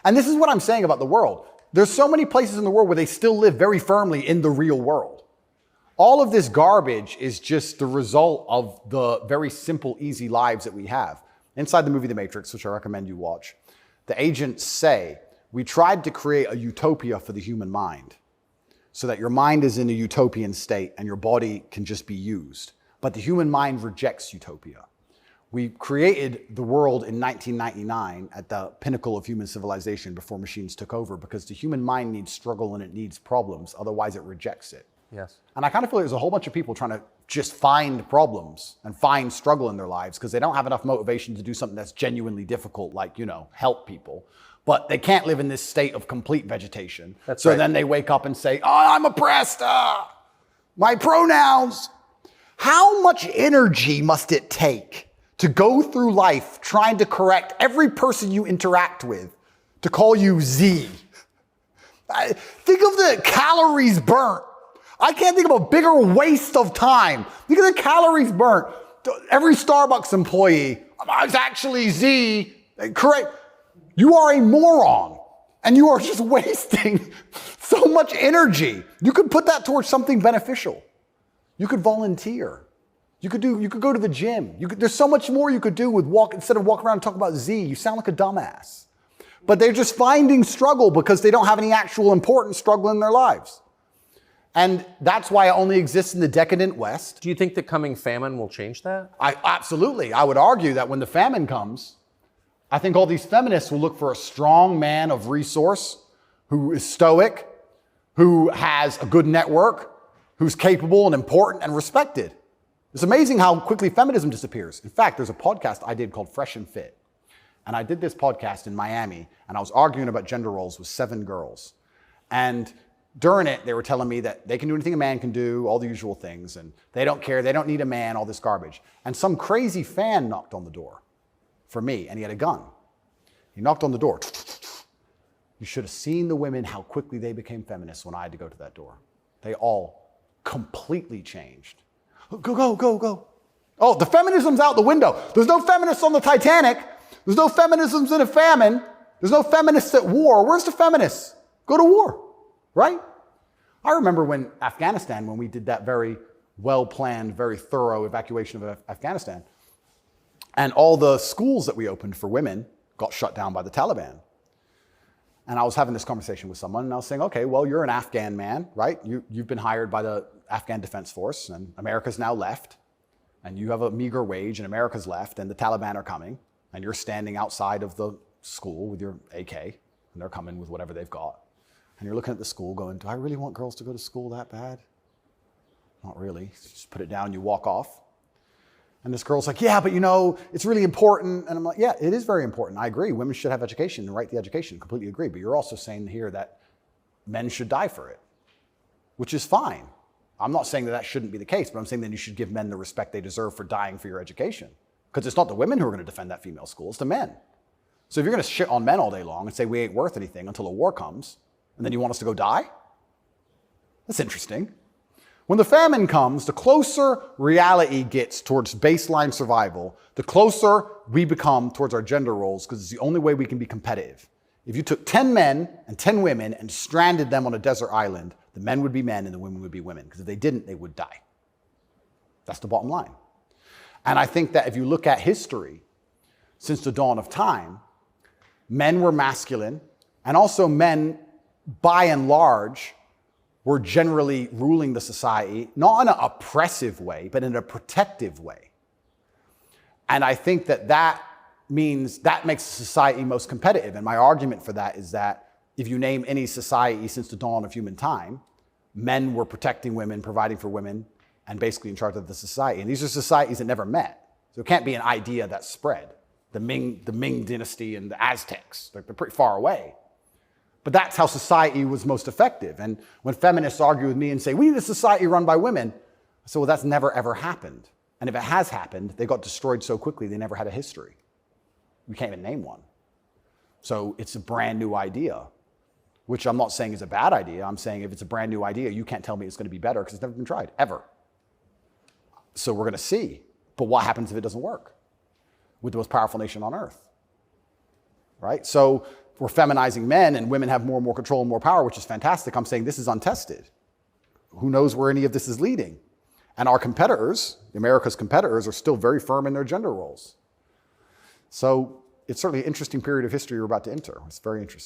And this is what I'm saying about the world. There's so many places in the world where they still live very firmly in the real world. All of this garbage is just the result of the very simple, easy lives that we have. Inside the movie The Matrix, which I recommend you watch, the agents say, we tried to create a utopia for the human mind so that your mind is in a utopian state and your body can just be used. But the human mind rejects utopia. We created the world in 1999 at the pinnacle of human civilization before machines took over because the human mind needs struggle and it needs problems. Otherwise, it rejects it. Yes. And I kind of feel like there's a whole bunch of people trying to just find problems and find struggle in their lives because they don't have enough motivation to do something that's genuinely difficult, like, help people. But they can't live in this state of complete vegetation. That's so right. Then they wake up and say, oh, I'm oppressed. My pronouns. How much energy must it take to go through life trying to correct every person you interact with to call you Z? Think of the calories burnt. I can't think of a bigger waste of time. Think of the calories burnt. Every Starbucks employee, it's actually Z. Correct. You are a moron and you are just wasting so much energy. You could put that towards something beneficial. You could volunteer. You could go to the gym. There's so much more you could do with instead of walking around and talking about Z. You sound like a dumbass. But they're just finding struggle because they don't have any actual important struggle in their lives. And that's why it only exists in the decadent West. Do you think the coming famine will change that? Absolutely. I would argue that when the famine comes, I think all these feminists will look for a strong man of resource who is stoic, who has a good network, who's capable and important and respected. It's amazing how quickly feminism disappears. In fact, there's a podcast I did called Fresh and Fit. And I did this podcast in Miami, and I was arguing about gender roles with 7 girls. And during it, they were telling me that they can do anything a man can do, all the usual things, and they don't care, they don't need a man, all this garbage. And some crazy fan knocked on the door for me, and he had a gun. He knocked on the door. You should have seen the women, how quickly they became feminists when I had to go to that door. They all completely changed. Go. Oh, the feminism's out the window. There's no feminists on the Titanic. There's no feminisms in a famine. There's no feminists at war. Where's the feminists? Go to war, right? I remember when we did that very well-planned, very thorough evacuation of Afghanistan, and all the schools that we opened for women got shut down by the Taliban. And I was having this conversation with someone, and I was saying, okay, well, you're an Afghan man, right? You've been hired by the Afghan Defense Force, and America's now left, and you have a meager wage, and America's left, and the Taliban are coming, and you're standing outside of the school with your AK, and they're coming with whatever they've got. And you're looking at the school going, do I really want girls to go to school that bad? Not really. Just put it down, you walk off. And this girl's like, yeah, but it's really important. And I'm like, yeah, it is very important. I agree. Women should have education and right the education. Completely agree. But you're also saying here that men should die for it, which is fine. I'm not saying that shouldn't be the case, but I'm saying that you should give men the respect they deserve for dying for your education. Because it's not the women who are going to defend that female school, it's the men. So if you're going to shit on men all day long and say we ain't worth anything until a war comes, and then you want us to go die? That's interesting. When the famine comes, the closer reality gets towards baseline survival, the closer we become towards our gender roles, because it's the only way we can be competitive. If you took 10 men and 10 women and stranded them on a desert island, the men would be men and the women would be women, because if they didn't, they would die. That's the bottom line. And I think that if you look at history, since the dawn of time, men were masculine, and also men, by and large, were generally ruling the society, not in an oppressive way, but in a protective way. And I think that makes the society most competitive. And my argument for that is that if you name any society since the dawn of human time, men were protecting women, providing for women, and basically in charge of the society. And these are societies that never met. So it can't be an idea that spread. The Ming dynasty and the Aztecs, they're pretty far away. But that's how society was most effective. And when feminists argue with me and say, we need a society run by women, I say, well, that's never, ever happened. And if it has happened, they got destroyed so quickly, they never had a history. We can't even name one. So it's a brand new idea, which I'm not saying is a bad idea. I'm saying if it's a brand new idea, you can't tell me it's going to be better because it's never been tried, ever. So we're going to see. But what happens if it doesn't work with the most powerful nation on earth? Right? So we're feminizing men and women have more and more control and more power, which is fantastic. I'm saying this is untested. Who knows where any of this is leading? And our competitors, America's competitors, are still very firm in their gender roles. So it's certainly an interesting period of history we're about to enter. It's very interesting.